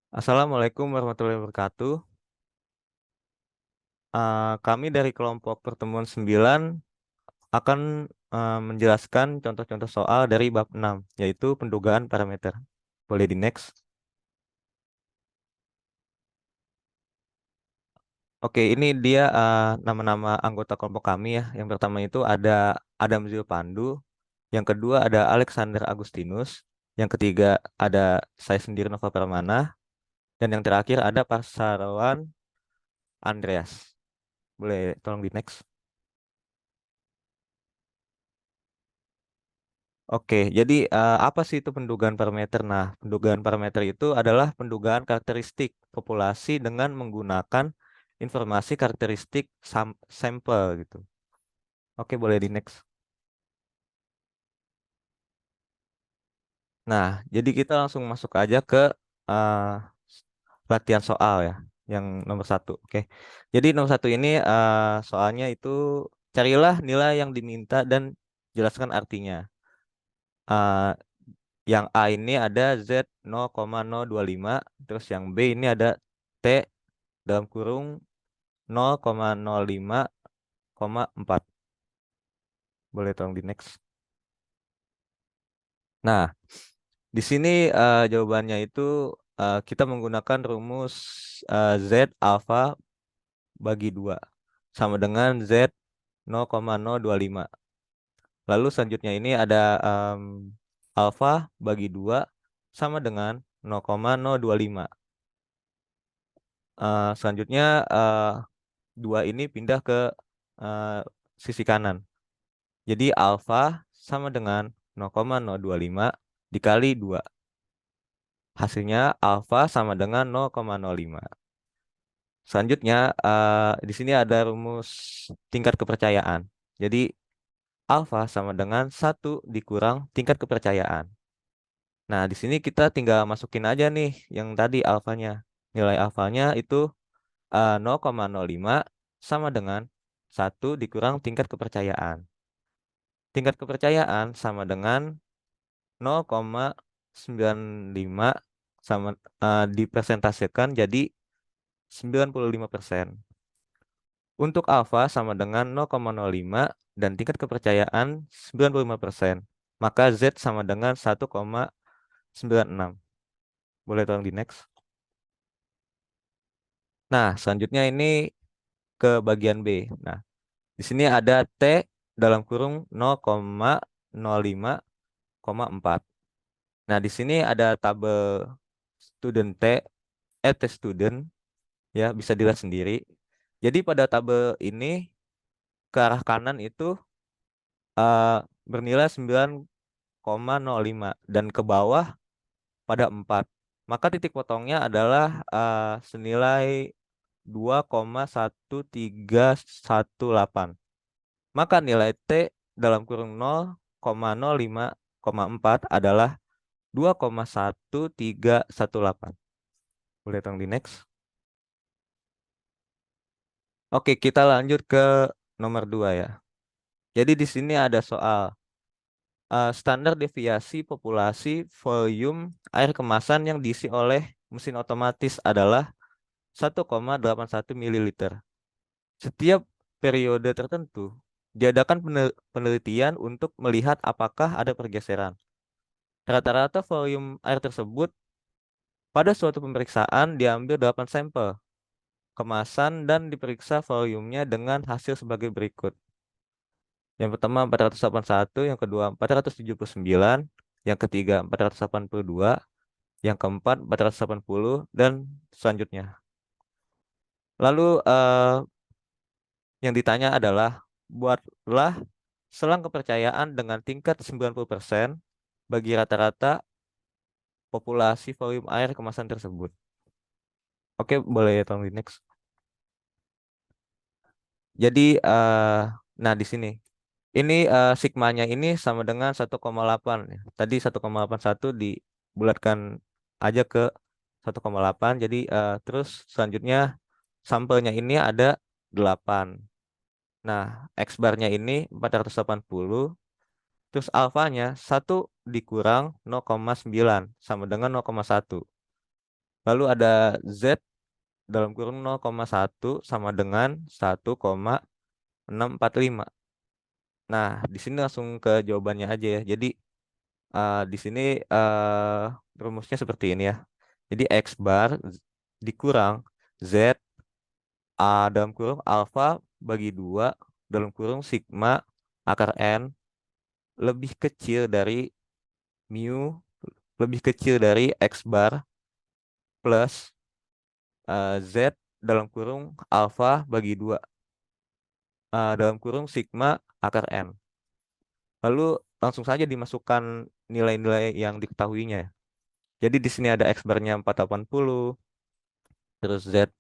Assalamualaikum warahmatullahi wabarakatuh. Kami dari kelompok pertemuan 9 akan menjelaskan contoh-contoh soal dari bab 6, yaitu pendugaan parameter. Boleh di next. Oke, ini dia nama-nama anggota kelompok kami ya. Yang pertama itu ada Adam Zul Pandu, yang kedua ada Alexander Agustinus, yang ketiga ada saya sendiri Nova Permana, dan yang terakhir ada Pasarawan Andreas. Boleh tolong di next. Oke, jadi apa sih itu pendugaan parameter? Nah, pendugaan parameter itu adalah pendugaan karakteristik populasi dengan menggunakan informasi karakteristik sampel gitu. Oke, boleh di next. Nah, jadi kita langsung masuk aja ke uh, latihan soal ya, yang nomor 1. Oke, jadi nomor 1 ini soalnya itu carilah nilai yang diminta dan jelaskan artinya. Uh, Yang A ini ada Z 0,025, terus yang B ini ada T dalam kurung 0,05,4. Boleh tolong di next. Nah, di sini jawabannya itu kita menggunakan rumus Z alfa bagi 2 sama dengan Z 0,025. Lalu selanjutnya ini ada alfa bagi 2 sama dengan 0,025. Selanjutnya 2 ini pindah ke eh, sisi kanan. Jadi alfa sama dengan 0,025 dikali 2. Hasilnya alfa sama dengan 0,05. Selanjutnya di sini ada rumus tingkat kepercayaan. Jadi alfa sama dengan 1 dikurang tingkat kepercayaan. Nah, di sini kita tinggal masukin aja nih yang tadi alfanya. Nilai alfanya itu 0,05 sama dengan 1 dikurang tingkat kepercayaan. Tingkat kepercayaan sama dengan 0,95 sama dipresentasikan jadi 95%. Untuk alfa sama dengan 0,05 dan tingkat kepercayaan 95%. Maka Z sama dengan 1,96. Boleh tolong di next. Nah, selanjutnya ini ke bagian B. Nah, di sini ada T dalam kurung 0,05,4. Nah, di sini ada tabel student T student ya, bisa dilihat sendiri. Jadi pada tabel ini ke arah kanan itu eh, bernilai 9,05 dan ke bawah pada 4. Maka titik potongnya adalah senilai 2,1318. Maka nilai T dalam kurung 0,05,4 adalah 2,1318. Boleh tolong di next. Oke, kita lanjut ke nomor 2 ya. Jadi di sini ada soal standar deviasi populasi volume air kemasan yang diisi oleh mesin otomatis adalah 1,81 ml. Setiap periode tertentu, diadakan penelitian untuk melihat apakah ada pergeseran. Rata-rata volume air tersebut pada suatu pemeriksaan diambil 8 sampel kemasan dan diperiksa volumenya dengan hasil sebagai berikut. Yang pertama 481, yang kedua 479, yang ketiga 482, yang keempat 480, dan selanjutnya. Lalu yang ditanya adalah buatlah selang kepercayaan dengan tingkat 90% bagi rata-rata populasi volume air kemasan tersebut. Oke, boleh ya tolong di next. Jadi nah di sini ini sigmanya ini sama dengan 1,8 ya. Tadi 1,81 dibulatkan aja ke 1,8. Jadi terus selanjutnya sampelnya ini ada 8. Nah, X barnya ini 480. Terus alfanya 1 dikurang 0,9 sama dengan 0,1. Lalu ada Z dalam kurung 0,1 sama dengan 1,645. Nah, di sini langsung ke jawabannya aja ya. Jadi di sini rumusnya seperti ini ya. Jadi X bar dikurang Z dalam kurung alfa bagi 2 dalam kurung sigma akar N lebih kecil dari mu lebih kecil dari X bar plus Z dalam kurung alfa bagi 2 dalam kurung sigma akar N. Lalu langsung saja dimasukkan nilai-nilai yang diketahuinya ya. Jadi di sini ada X barnya 480, terus Z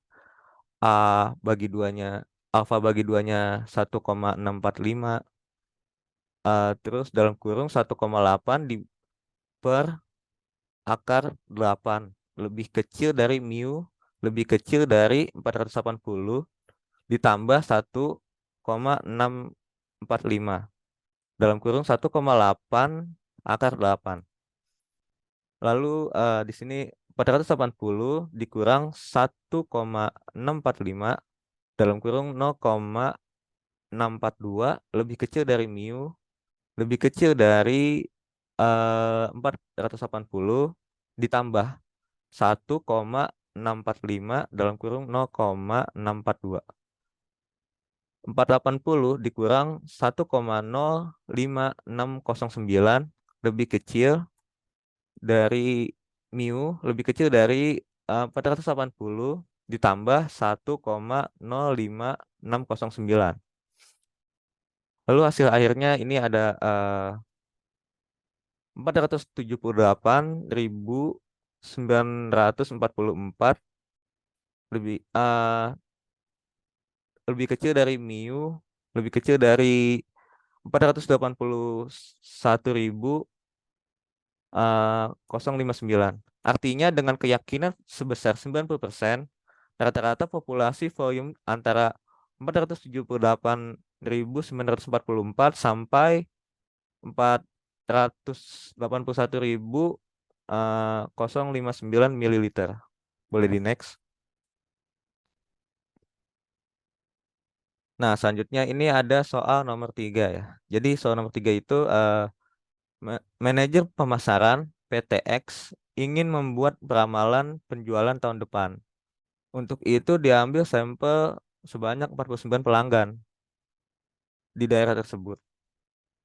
A bagi duanya, alfa bagi duanya 1,645, terus dalam kurung 1,8 di per akar 8 lebih kecil dari mu lebih kecil dari 480 ditambah 1,645 dalam kurung 1,8 akar 8. Lalu di sini 480 dikurang 1,645 dalam kurung 0,642 lebih kecil dari mu lebih kecil dari 480 ditambah 1,645 dalam kurung 0,642. 480 dikurang 1,05609 lebih kecil dari lebih kecil dari 480 ditambah 1,05609. Lalu hasil akhirnya ini ada 478.944 lebih kecil dari lebih kecil dari 481.059. Artinya dengan keyakinan sebesar 90%, rata-rata populasi volume antara 478.944 sampai 481.059 mililiter. Boleh di next. Nah, selanjutnya ini ada soal nomor 3 ya. Jadi soal nomor 3 itu manajer pemasaran PTX ingin membuat peramalan penjualan tahun depan. Untuk itu diambil sampel sebanyak 49 pelanggan di daerah tersebut.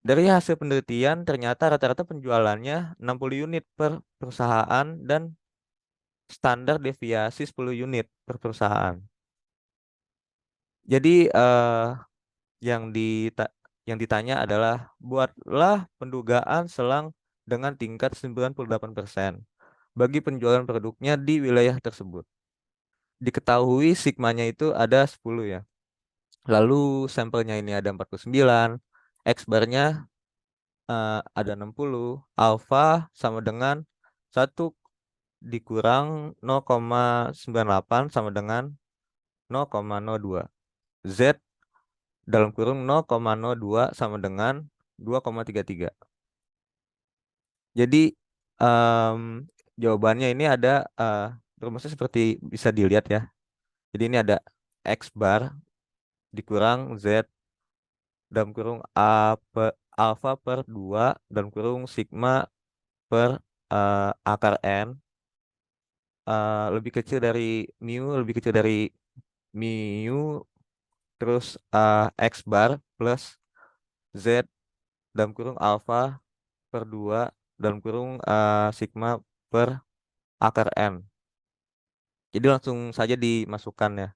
Dari hasil penelitian ternyata rata-rata penjualannya 60 unit per perusahaan dan standar deviasi 10 unit per perusahaan. Jadi yang yang ditanya adalah buatlah pendugaan selang dengan tingkat 98% bagi penjualan produknya di wilayah tersebut. Diketahui sigmanya itu ada 10 ya. Lalu sampelnya ini ada 49, X barnya ada 60, alfa sama dengan 1 dikurang 0,98 sama dengan 0,02. Z dalam kurung 0,02 sama dengan 2,33. Jadi jawabannya ini ada rumusnya seperti bisa dilihat ya. Jadi ini ada X bar dikurang Z dalam kurung alfa per 2 dalam kurung sigma per akar N lebih kecil dari lebih kecil dari mu terus X bar plus Z dalam kurung alfa per 2 dalam kurung sigma per akar N. Jadi langsung saja dimasukkan ya.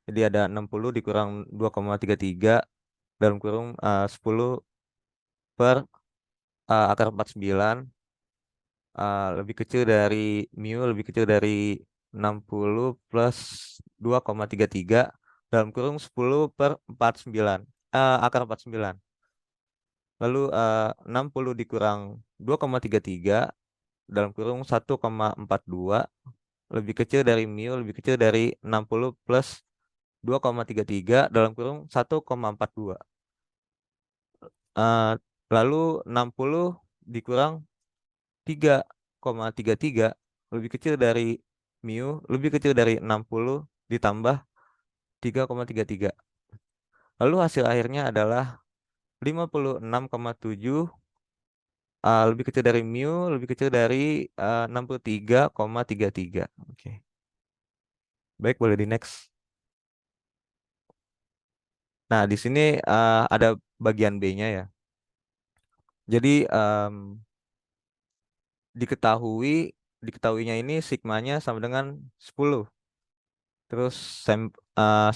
Jadi ada 60 dikurang 2,33 dalam kurung 10 per akar 49 lebih kecil dari lebih kecil dari 60 plus 2,33 dalam kurung 10 per 49 akar 49. Lalu 60 dikurang 2,33 dalam kurung 1,42 lebih kecil dari lebih kecil dari 60 plus 2,33 dalam kurung 1,42. Lalu 60 dikurang 3,33 lebih kecil dari mu lebih kecil dari 60 ditambah 3,33. Lalu hasil akhirnya adalah 56,7 lebih kecil dari mu lebih kecil dari 63,33. Oke. Baik, boleh di next. Nah, di sini ada bagian B-nya ya. Jadi diketahuinya ini sigmanya sama dengan 10. Terus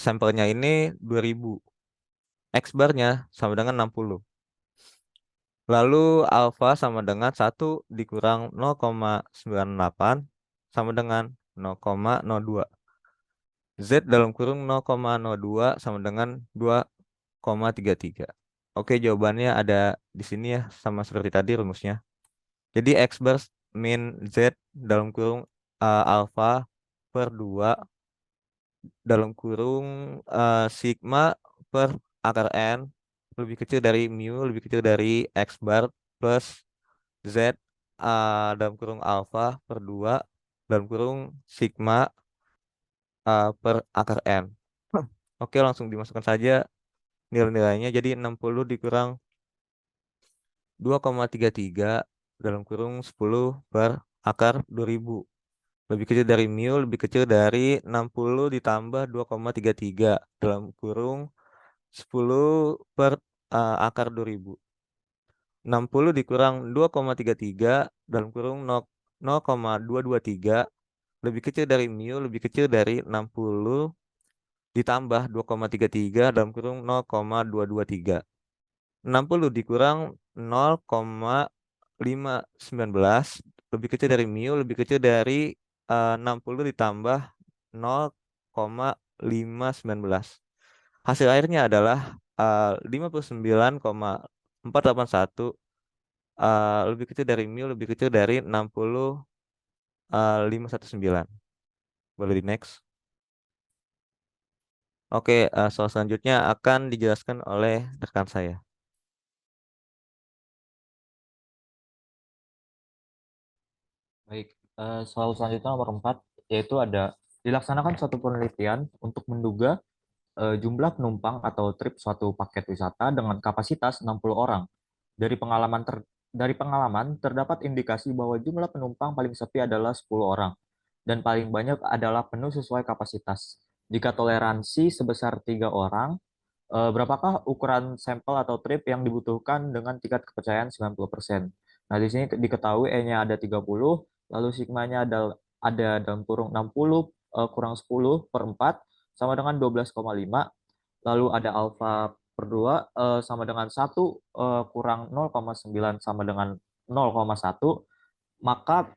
sampelnya ini 2000. X barnya sama dengan 60. Lalu alfa sama dengan 1 dikurang 0,98 sama dengan 0,02. Z dalam kurung 0,02 sama dengan 2,33. Oke, jawabannya ada di sini ya, sama seperti tadi rumusnya. Jadi X bar min Z dalam kurung alfa per 2 dalam kurung sigma per akar N lebih kecil dari mu lebih kecil dari X bar plus Z dalam kurung alfa per 2 dalam kurung sigma per akar N. Oke, langsung dimasukkan saja nilai-nilainya. Jadi 60 dikurang 2,33 dalam kurung 10 per akar 2000. Lebih kecil dari mu, lebih kecil dari 60 ditambah 2,33 dalam kurung 10 per akar 2000. 60 dikurang 2,33 dalam kurung 0,223 lebih kecil dari mu, lebih kecil dari 60 ditambah 2,33 dalam kurung 0,223. 60 dikurang 0,519 lebih kecil dari mu, lebih kecil dari 60 ditambah 0,519. Hasil akhirnya adalah 59,481 lebih kecil dari mu, lebih kecil dari 60,519. Boleh di next. Oke, soal selanjutnya akan dijelaskan oleh rekan saya. Baik, soal selanjutnya nomor 4, yaitu ada dilaksanakan suatu penelitian untuk menduga jumlah penumpang atau trip suatu paket wisata dengan kapasitas 60 orang. Dari pengalaman terdapat indikasi bahwa jumlah penumpang paling sepi adalah 10 orang dan paling banyak adalah penuh sesuai kapasitas. Jika toleransi sebesar 3 orang, berapakah ukuran sampel atau trip yang dibutuhkan dengan tingkat kepercayaan 90%? Nah, di sini diketahui E-nya ada 30, lalu sigmanya ada dalam kurung 60 kurang 10 per 4 sama dengan 12,5, lalu ada alfa per 2 sama dengan 1 kurang 0,9 sama dengan 0,1, maka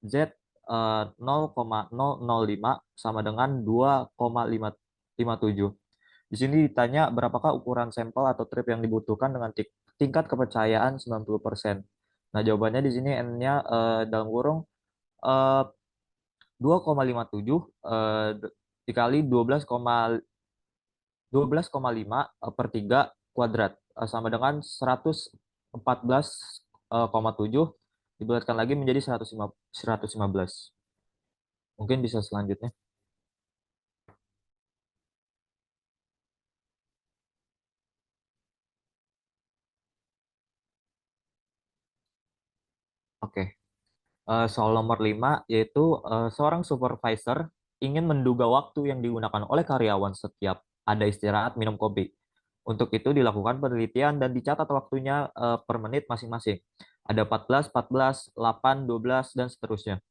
Z 0,005 sama dengan 2,557. Di sini ditanya berapakah ukuran sampel atau trip yang dibutuhkan dengan tingkat kepercayaan 90%. Nah, jawabannya di sini N-nya dalam kurung eh, 2,57 dikali 12,5 per 3 kuadrat sama dengan 114,7 dibulatkan lagi menjadi 115. Mungkin bisa selanjutnya. Oke. Soal nomor 5 yaitu seorang supervisor ingin menduga waktu yang digunakan oleh karyawan setiap ada istirahat minum kopi. Untuk itu dilakukan penelitian dan dicatat waktunya per menit masing-masing. Ada 14, 14, 8, 12, dan seterusnya.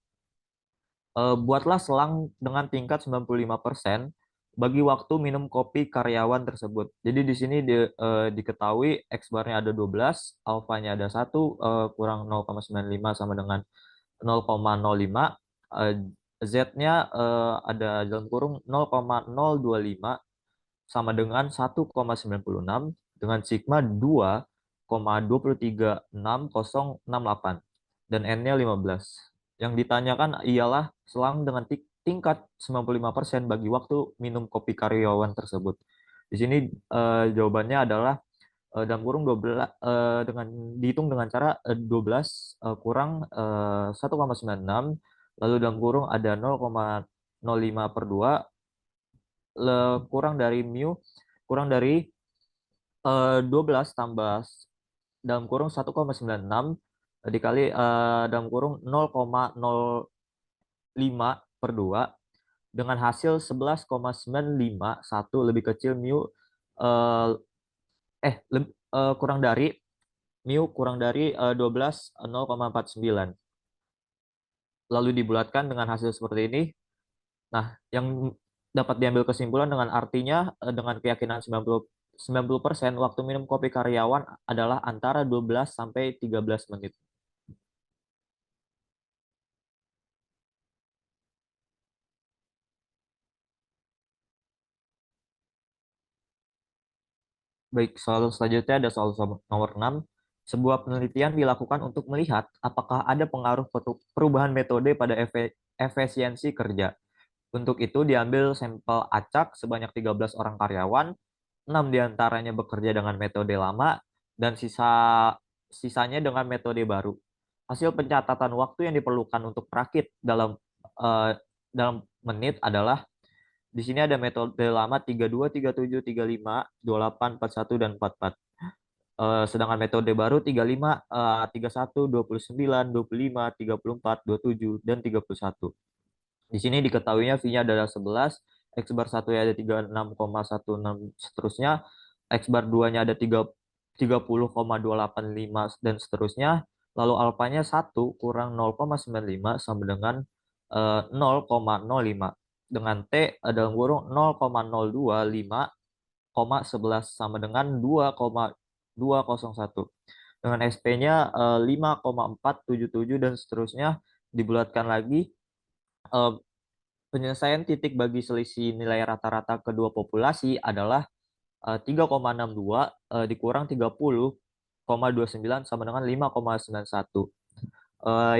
Buatlah selang dengan tingkat 95% bagi waktu minum kopi karyawan tersebut. Jadi di sini diketahui X barnya ada 12, alfanya ada 1, kurang 0,95 sama dengan 0,05, Z-nya ada dalam kurung 0,025 sama dengan 1,96 dengan sigma 2,236,068 dan N-nya 15. Yang ditanyakan ialah selang dengan tingkat 95% bagi waktu minum kopi karyawan tersebut. Di sini jawabannya adalah dalam kurung 12 dengan dihitung dengan cara 12 kurang 1,96 lalu dalam kurung ada 0,05 per 2 kurang dari mu, kurang dari 12 tambah dalam kurung 1,96 dikali dalam kurung 0,05 per 2 dengan hasil 11,951 lebih kecil mu eh, kurang dari mu kurang dari 12 0,49, lalu dibulatkan dengan hasil seperti ini. Nah, yang dapat diambil kesimpulan dengan artinya dengan keyakinan 90% waktu minum kopi karyawan adalah antara 12 sampai 13 menit. Baik, soal selanjutnya ada soal nomor 6. Sebuah penelitian dilakukan untuk melihat apakah ada pengaruh perubahan metode pada efisiensi kerja. Untuk itu diambil sampel acak sebanyak 13 orang karyawan, 6 diantaranya bekerja dengan metode lama, dan sisanya dengan metode baru. Hasil pencatatan waktu yang diperlukan untuk perakit eh, dalam menit adalah di sini ada metode lama 32, 37, 35, 28, 41, dan 44. Sedangkan metode baru 35, 31, 29, 25, 34, 27, dan 31. Di sini diketahuinya V-nya adalah 11, X bar 1 ada 36,16 seterusnya, X bar 2-nya ada 30,285 dan seterusnya, lalu alfanya 1 kurang 0,95 sama dengan 0,05. Dengan T dalam kurung 0,025, 11 sama dengan 2,201. Dengan SP-nya 5,477 dan seterusnya, dibulatkan lagi. Eh, Penyelesaian titik bagi selisih nilai rata-rata kedua populasi adalah 3,62 dikurang 30,29 sama dengan 5,91.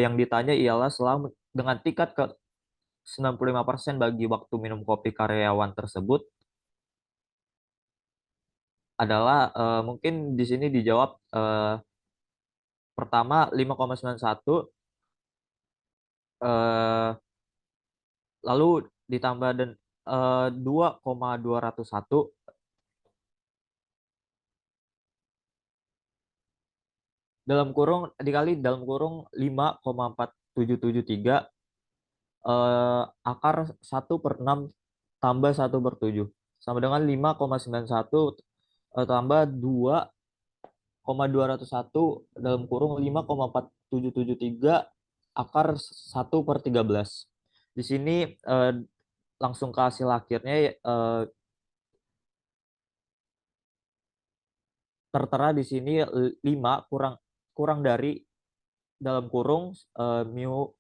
Yang ditanya ialah selama dengan tingkat ke 95% bagi waktu minum kopi karyawan tersebut adalah mungkin di sini dijawab pertama 5,91 lalu ditambah dan 2,201 dalam kurung dikali dalam kurung 5,4773 akar 1/6 tambah 1/7 sama dengan 5,91 tambah 2,201 dalam kurung 5,4773 akar 1/13. Di sini langsung ke hasil akhirnya tertera di sini 5 kurang kurang dari dalam kurung mu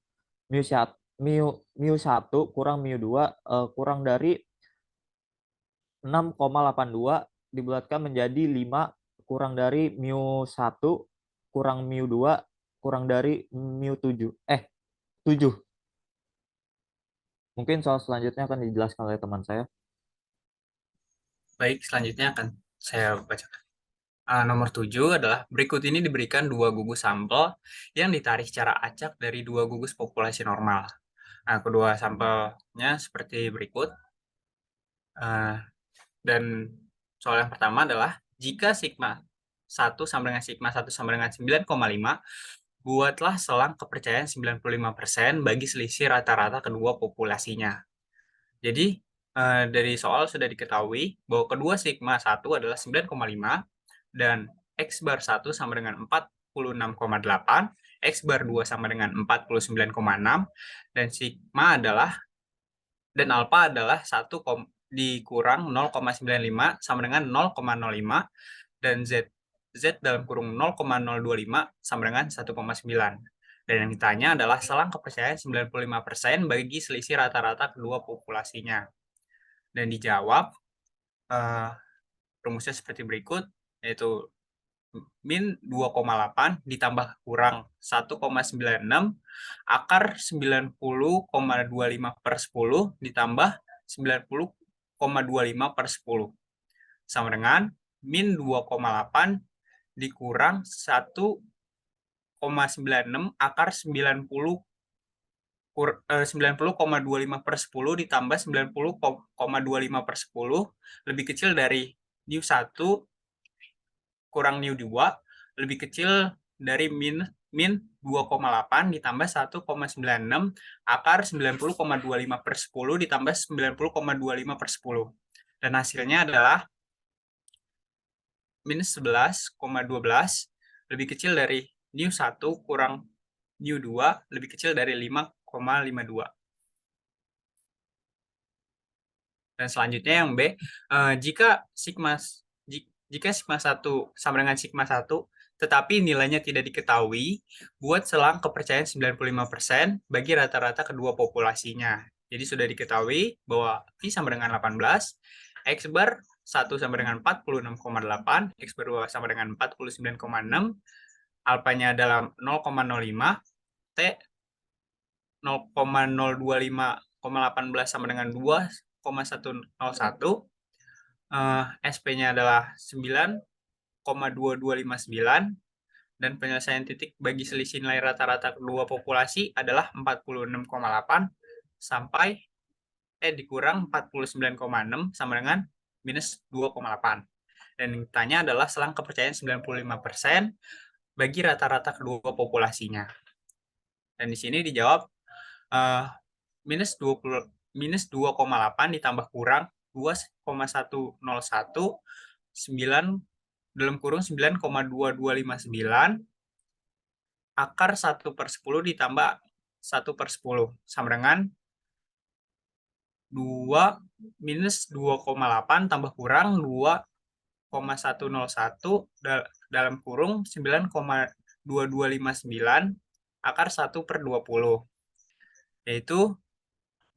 mu satu mu 1 kurang mu 2 kurang dari 6,82 dibulatkan menjadi 5 kurang dari mu 1 kurang mu 2 kurang dari mu 7. 7. Mungkin soal selanjutnya akan dijelaskan oleh teman saya. Baik, selanjutnya akan saya bacakan. Nomor 7 adalah berikut ini diberikan dua gugus sampel yang ditarik secara acak dari dua gugus populasi normal. Kedua sampelnya seperti berikut. Dan soal yang pertama adalah jika sigma 1 sama dengan sigma 1 sama dengan 9,5, buatlah selang kepercayaan 95% bagi selisih rata-rata kedua populasinya. Jadi dari soal sudah diketahui bahwa kedua sigma 1 adalah 9,5 dan X bar 1 sama dengan 46,8, X bar 2 sama dengan 49,6, dan sigma adalah dan alpha adalah 1 dikurang 0,95 sama dengan 0,05 dan Z dalam kurung 0,025 sama dengan 1,9. Dan yang ditanya adalah selang kepercayaan 95% bagi selisih rata-rata kedua populasinya. Dan dijawab rumusnya seperti berikut, yaitu min 2,8 ditambah kurang 1,96 akar 90,25 per 10 ditambah 90,25 per 10 sama dengan min 2,8 dikurang 1,96 akar 90,25 90,25/10 ditambah 90,25/10 lebih kecil dari new 1 kurang new 2 lebih kecil dari min 2,8 ditambah 1,96 akar 90,25/10 ditambah 90,25/10. Dan hasilnya adalah minus 11,12 lebih kecil dari new 1 kurang new 2 lebih kecil dari 5,52. Dan selanjutnya yang B, jika sigma 1 sama dengan sigma 1 tetapi nilainya tidak diketahui, buat selang kepercayaan 95% bagi rata-rata kedua populasinya. Jadi sudah diketahui bahwa V sama dengan 18, X bar 1 sama dengan 46,8, X bar 2 sama dengan 49,6, alfanya adalah 0,05, T 0,025,18 sama dengan 2,101, SP-nya adalah 9,2259, dan penyelesaian titik bagi selisih nilai rata-rata kedua populasi adalah 46,8 sampai dikurang 49,6 sama dengan minus 2,8. Dan yang ditanya adalah selang kepercayaan 95% bagi rata-rata kedua populasinya. Dan di sini dijawab minus 2,8 ditambah kurang 2,101 dalam kurung 9,2259 akar 1/10 ditambah 1/10 sama dengan 2 minus 2,8 tambah kurang 2,101 dalam kurung 9,2259 akar 1/20, yaitu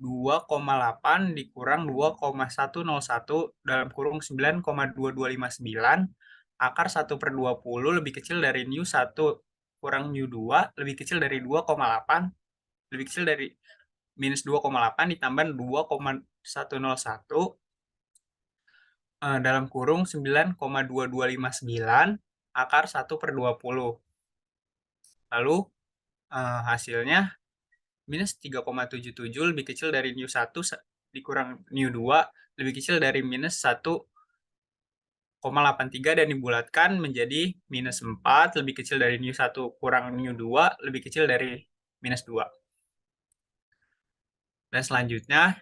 2,8 dikurang 2,101 dalam kurung 9,2259 akar 1/20 lebih kecil dari new 1 kurang new 2 lebih kecil dari 2,8 lebih kecil dari minus 2,8 ditambah 2,101 dalam kurung 9,2259 akar 1/20. Lalu hasilnya minus 3,77 lebih kecil dari new 1 dikurang new 2 lebih kecil dari minus 1,83 dan dibulatkan menjadi minus 4 lebih kecil dari new 1 kurang new 2 lebih kecil dari minus 2. Dan selanjutnya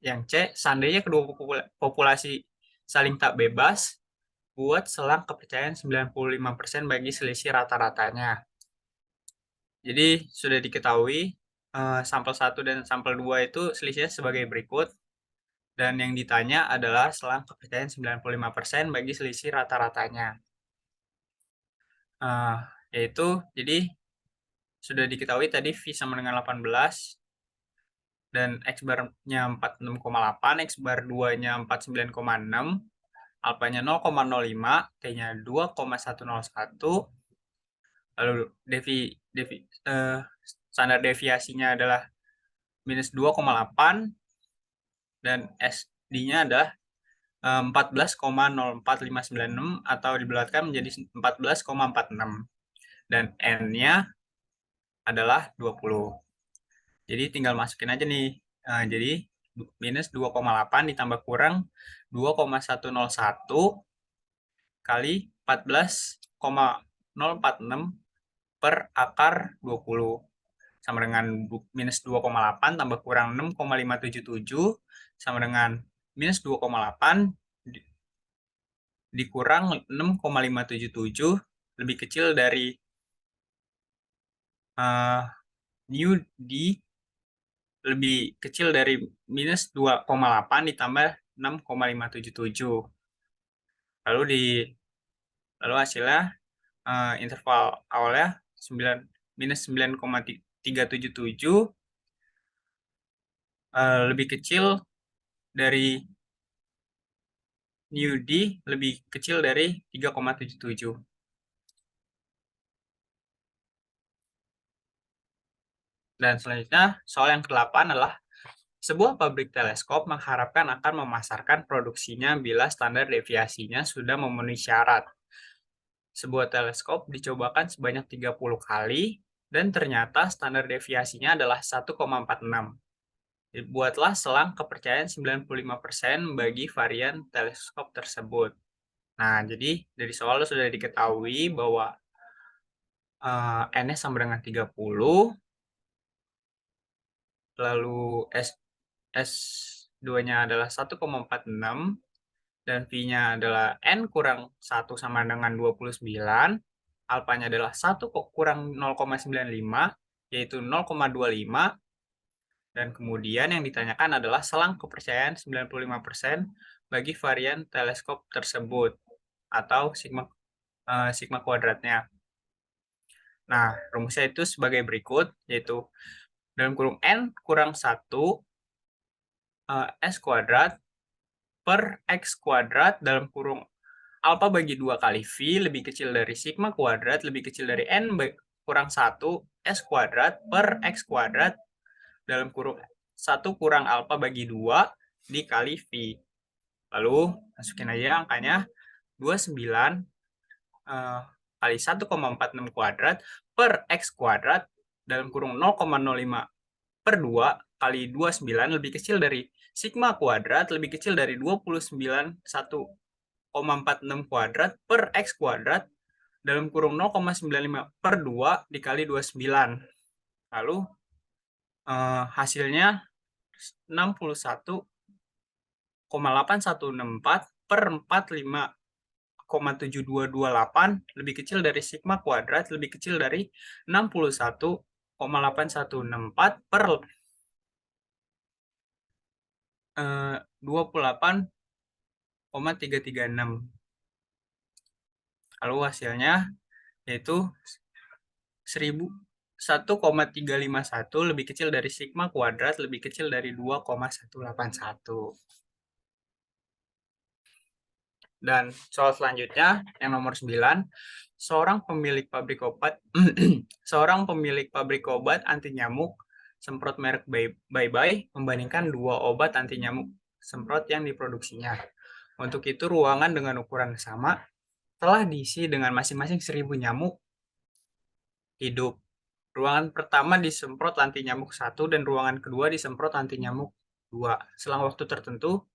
yang C, seandainya kedua populasi saling tak bebas, buat selang kepercayaan 95% bagi selisih rata-ratanya. Jadi sudah diketahui sampel 1 dan sampel 2 itu selisihnya sebagai berikut. Dan yang ditanya adalah selang kepercayaan 95% bagi selisih rata-ratanya. Yaitu, jadi sudah diketahui tadi V sama dengan 18, dan X bar-nya 46,8, X bar 2-nya 49,6, alfanya 0,05, T-nya 2,101, lalu standar deviasinya adalah minus 2,8, dan SD-nya adalah 14,04596 atau dibulatkan menjadi 14,46, dan N-nya adalah 20. Jadi tinggal masukin aja nih. Jadi minus 2,8 ditambah kurang 2,101 kali 14,046 per akar 20 sama dengan minus 2,8 tambah kurang 6,577 sama dengan minus 2,8 dikurang 6,577 lebih kecil dari new D lebih kecil dari minus 2,8 ditambah 6,577. Lalu hasilnya interval awalnya minus 9,377 lebih kecil dari new D lebih kecil dari 3,77. Dan selanjutnya soal yang ke-8 adalah sebuah pabrik teleskop mengharapkan akan memasarkan produksinya bila standar deviasinya sudah memenuhi syarat. Sebuah teleskop dicobakan sebanyak 30 kali Dan ternyata standar deviasinya adalah 1,46. Buatlah selang kepercayaan 95% bagi varian teleskop tersebut. Nah, jadi dari soal sudah diketahui bahwa N-nya sama dengan 30, lalu S2-nya adalah 1,46, dan V-nya adalah N kurang 1 sama dengan 29, alfanya adalah 1 kurang 0,95, yaitu 0,25, dan kemudian yang ditanyakan adalah selang kepercayaan 95% bagi varian teleskop tersebut, atau sigma kuadratnya. Nah, rumusnya itu sebagai berikut, yaitu dalam kurung N kurang 1 S kuadrat per X kuadrat dalam kurung alpha bagi 2 kali V lebih kecil dari sigma kuadrat lebih kecil dari N kurang 1 S kuadrat per X kuadrat dalam kurung 1 kurang alpha bagi 2 dikali V. Lalu masukin aja angkanya 29 kali 1,46 kuadrat per X kuadrat dalam kurung 0,05 per 2 kali 29 lebih kecil dari sigma kuadrat lebih kecil dari 29 1,46 kuadrat per X kuadrat dalam kurung 0,95 per 2 dikali 29. Lalu hasilnya 61,8164 per 45,7228 lebih kecil dari sigma kuadrat lebih kecil dari 61,8164 per 28,336. Lalu hasilnya yaitu 1,351 lebih kecil dari sigma kuadrat lebih kecil dari 2,181. Dan soal selanjutnya yang nomor 9, seorang pemilik pabrik obat anti nyamuk semprot merek Bye-Bye membandingkan 2 obat anti nyamuk semprot yang diproduksinya. Untuk itu ruangan dengan ukuran sama telah diisi dengan masing-masing 1000 nyamuk hidup. Ruangan pertama disemprot anti nyamuk 1 dan ruangan kedua disemprot anti nyamuk 2. Selang waktu tertentu,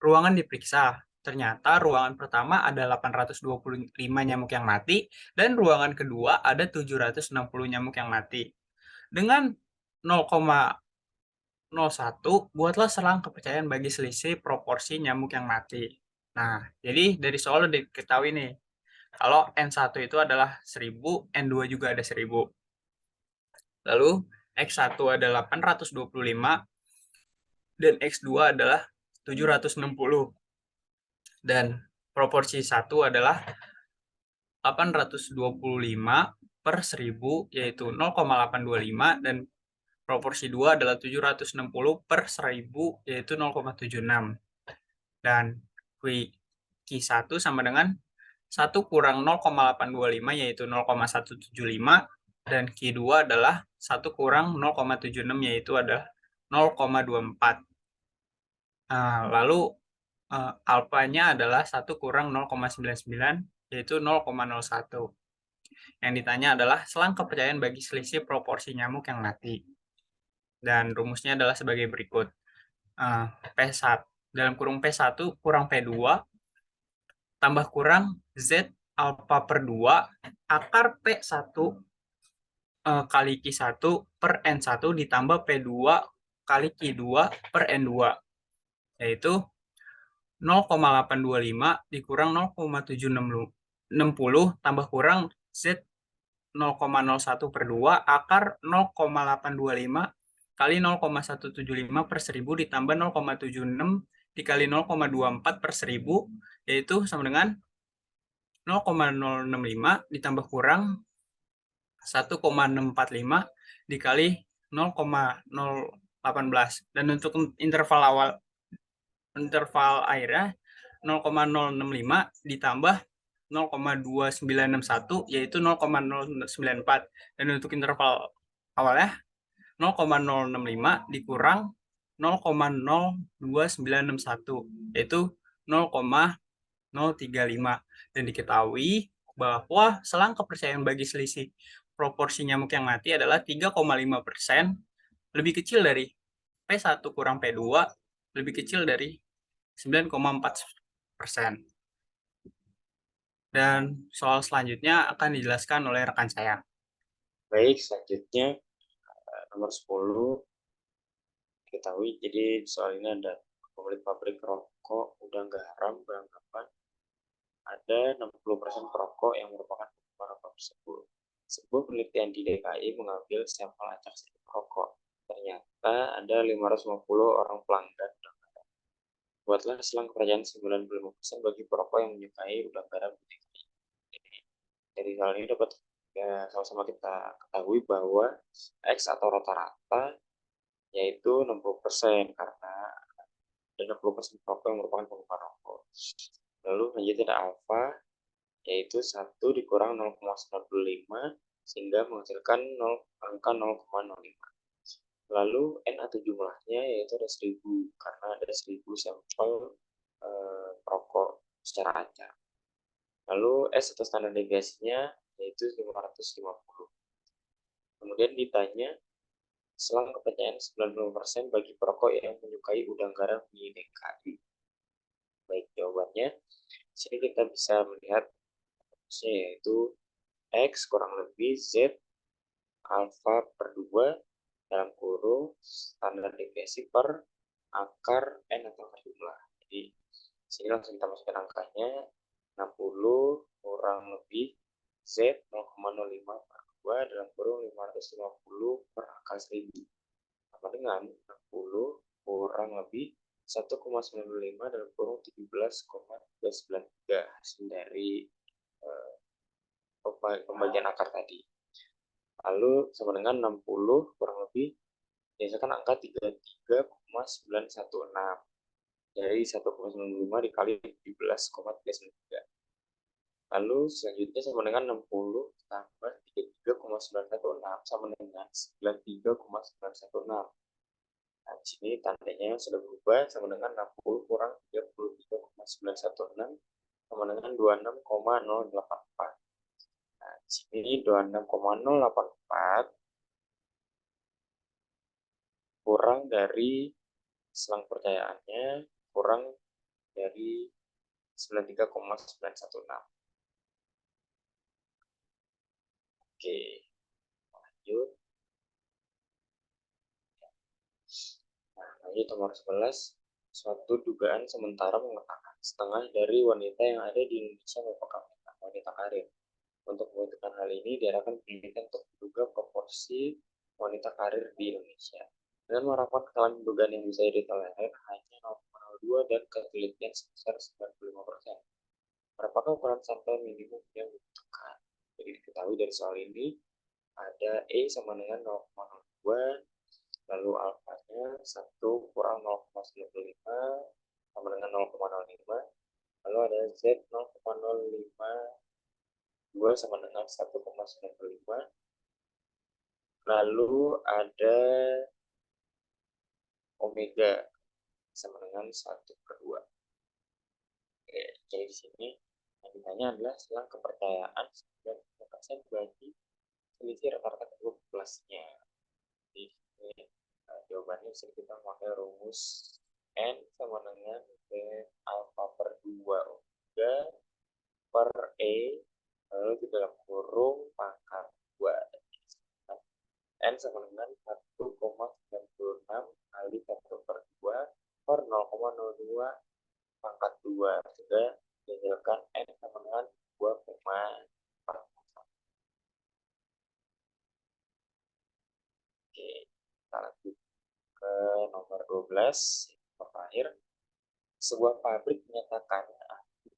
ruangan diperiksa. Ternyata ruangan pertama ada 825 nyamuk yang mati dan ruangan kedua ada 760 nyamuk yang mati. Dengan 0,01 buatlah selang kepercayaan bagi selisih proporsi nyamuk yang mati. Nah, jadi dari soal udah diketahui nih. Kalau N1 itu adalah 1000, N2 juga ada 1000. Lalu X1 adalah 825 dan X2 adalah 760. Dan proporsi 1 adalah 825 per 1000 yaitu 0,825 dan proporsi 2 adalah 760 per 1000 yaitu 0,76. Dan Q1 sama dengan 1 kurang 0,825 yaitu 0,175 dan Q2 adalah 1 kurang 0,76 yaitu adalah 0,24. Lalu alfanya adalah 1 kurang 0,99 yaitu 0,01. Yang ditanya adalah selang kepercayaan bagi selisih proporsi nyamuk yang mati. Dan rumusnya adalah sebagai berikut. P1 dalam kurung P1 kurang P2 tambah kurang Z alfa per 2 akar P1 kali Q1 per N1 ditambah P2 kali Q2 per N2 yaitu 0,825 dikurang 0,760 tambah kurang Z 0,01 per 2 akar 0,825 kali 0,175 per 1000 ditambah 0,76 dikali 0,24 per 1000 yaitu sama dengan 0,065 ditambah kurang 1,645 dikali 0,018 dan untuk interval akhirnya 0,065 ditambah 0,2961 yaitu 0,094 dan untuk interval awalnya 0,065 dikurang 0,02961 yaitu 0,035 dan diketahui bahwa selang kepercayaan bagi selisih proporsi nyamuk yang mati adalah 3,5%, lebih kecil dari P1 kurang P2, lebih kecil dari 9,4%. Dan soal selanjutnya akan dijelaskan oleh rekan saya. Baik, selanjutnya nomor 10 diketahui. Jadi soal ini ada pemilik pabrik rokok udang garam beranggapan ada 60% perokok yang merupakan penggemar rokok tersebut. Sebuah penelitian di DKI mengambil sampel acak sedikit rokok. Ternyata ada 550 orang pelanggan udang garam. Buatlah selang kepercayaan 95% bagi perokok yang menyukai udang garam di DKI. Dari hal ini dapat sama-sama kita ketahui bahwa X atau rata-rata yaitu 60% karena ada 60% perokok yang merupakan penggemar rokok. Lalu menjadi ada alfa yaitu 1 dikurang 0,95 sehingga menghasilkan angka 0,05. Lalu N atau jumlahnya yaitu ada 1000 karena ada 1000 sampel perokok secara acak. Lalu S atau standar deviasinya yaitu 550. Kemudian ditanya selang kepercayaan 90% bagi perokok yang menyukai udang garam di DKI. Baik, jawabannya sini kita bisa melihat yaitu X kurang lebih Z alfa per 2 dalam kurung standar deviasi per akar N atau akar jumlah. Jadi sini langsung kita masukkan angkanya 60 kurang lebih Z 0,05 per 2 dalam kurung 550 per akar 1000 sama dengan 60 kurang lebih 1,95 dalam kurung 17,393 hasil dari pembagian akar tadi. Lalu sama dengan 60 kurang lebih dihasilkan angka 33,916 dari 1,95 dikali 17,393. Lalu selanjutnya sama dengan 60 tambah 33,916 sama dengan 93,916. Nah, di sini tandanya sudah berubah sama dengan 60 kurang 33,916 sama dengan 26,084. Nah, di sini 26,084 kurang dari selang percayaannya kurang dari 93,916. Oke, lanjut. Lanjut nomor 11. Suatu dugaan sementara mengatakan setengah dari wanita yang ada di Indonesia merupakan wanita karir. Untuk mewujudkan hal ini, diarahkan penelitian untuk menduga proporsi wanita karir di Indonesia. Dengan menerapkan kesalahan dugaan yang bisa ditolerir hanya 0,02 dan ketelitian sebesar 95%. Berapakah ukuran sampel minimum yang dibutuhkan? Jadi diketahui dari soal ini ada E sama dengan 0,02, lalu alfanya 1 kurang 0,95 sama dengan 0,05, lalu ada Z 0,05 2 sama dengan 1,95, lalu ada omega sama dengan 1/2. Oke, jadi di sini yang ditanya adalah selang kepercayaan 90% bagi selisih rata-rata kedua populasinya. Jadi ini jawabannya bisa kita pakai rumus N sama dengan B alfa per 2 omega per E lalu di dalam kurung pangkat 2. N sama dengan 1,96 kali 1 per 2 per 0,02 pangkat 2 sehingga dihasilkan N sama dengan 2,4. Oke, kita lanjut ke nomor 12 terakhir. Sebuah pabrik menyatakan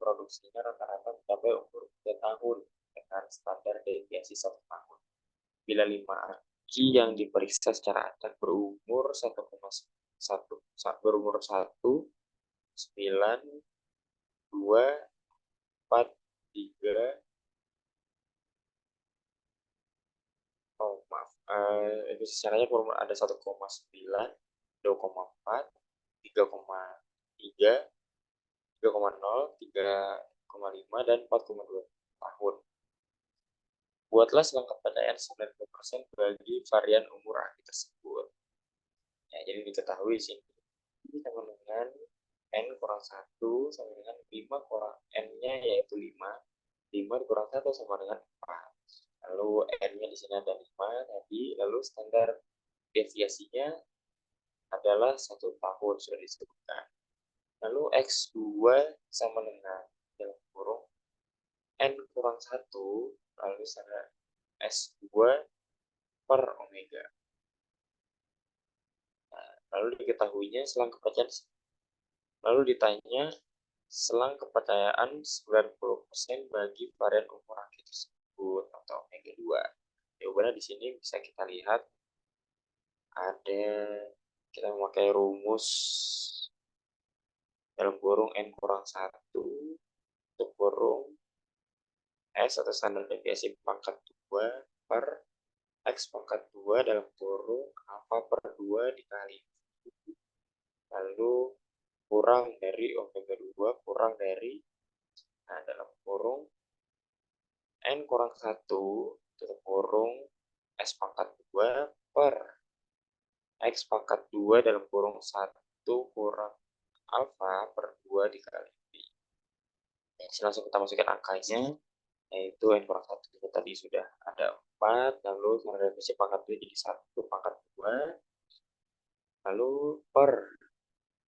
produksinya rata-rata mencapai umur 3 tahun dengan standar deviasi 1 tahun. Bila 5 aki yang diperiksa secara acak berumur 1,1 berumur 1, 9, 2, 4, 3, oh maaf, itu caranya berumur ada 1,9, 2,4, 3,3, 3,0, 3,5, dan 4,2 tahun. buatlah selang kepercayaan 90% bagi varian umur aki tersebut. Ya, jadi diketahui sini sama dengan N kurang 1 sama dengan 5 kurang N-nya yaitu 5. 5 dikurang 1 sama dengan 4. Lalu N-nya di sini ada 5 tadi. Lalu standar deviasinya adalah 1 tahun sudah disebutkan. Lalu X2 sama dengan dalam kurung N kurang 1 lalu standar S2 per omega. Nah, lalu diketahuinya selang kepercayaan. Lalu ditanya selang kepercayaan 90% bagi varian umur aki tersebut atau omega 2. Jawabannya di sini bisa kita lihat ada kita memakai rumus dalam kurung N kurang 1 untuk kurung S atau standar deviasi pangkat 2 per X pangkat 2 dalam kurung alfa per 2 dikali lalu kurang dari omega 2 kurang dari dalam kurung N kurang 1 dalam kurung S pangkat 2 per X pangkat 2 dalam kurung 1 kurang alfa per 2 dikali V. Langsung kita masukkan angkanya, yaitu N kurang 1 itu tadi sudah ada 4, lalu standar deviasi pangkat 2 jadi 1 pangkat 2, lalu per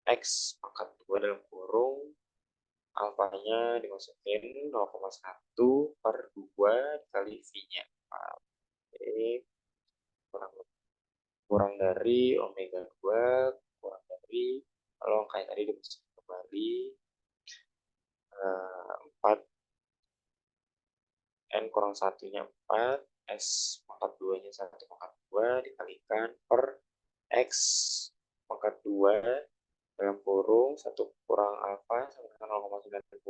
X pangkat 2 dalam kurung, alfanya dimasukin 0,1 per 2 dikali V-nya 4. Jadi kurang dari omega 2, kurang dari, kalau angka tadi dimasukin kembali, 4 N kurang 1-nya 4, S pangkat 2-nya 1 pangkat 2 dikalikan per X pangkat 2 dalam kurung 1 kurang alfa sama dengan 0,90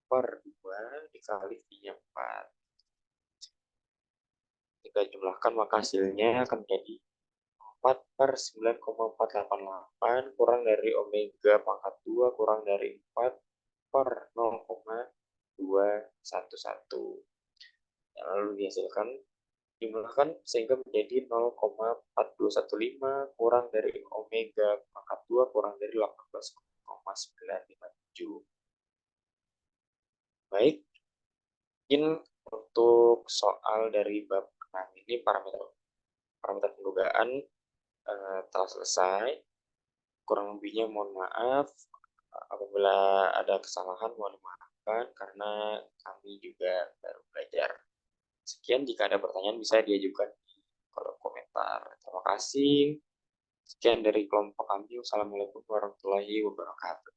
per 2 dikali V-nya 4. Jika jumlahkan maka hasilnya akan menjadi 4 per 9,488 kurang dari omega pangkat 2 kurang dari 4 per 0,211. Lalu dihasilkan jumlahkan sehingga menjadi 0,4215 kurang dari omega pangkat 2 kurang dari 18,957. Baik, mungkin untuk soal dari bab 6 ini parameter pendugaan telah selesai. Kurang lebihnya mohon maaf apabila ada kesalahan, mohon dimaafkan karena kami juga baru belajar. Sekian, jika ada pertanyaan bisa diajukan di kolom komentar. Terima kasih. Sekian dari kelompok kami. Wassalamualaikum warahmatullahi wabarakatuh.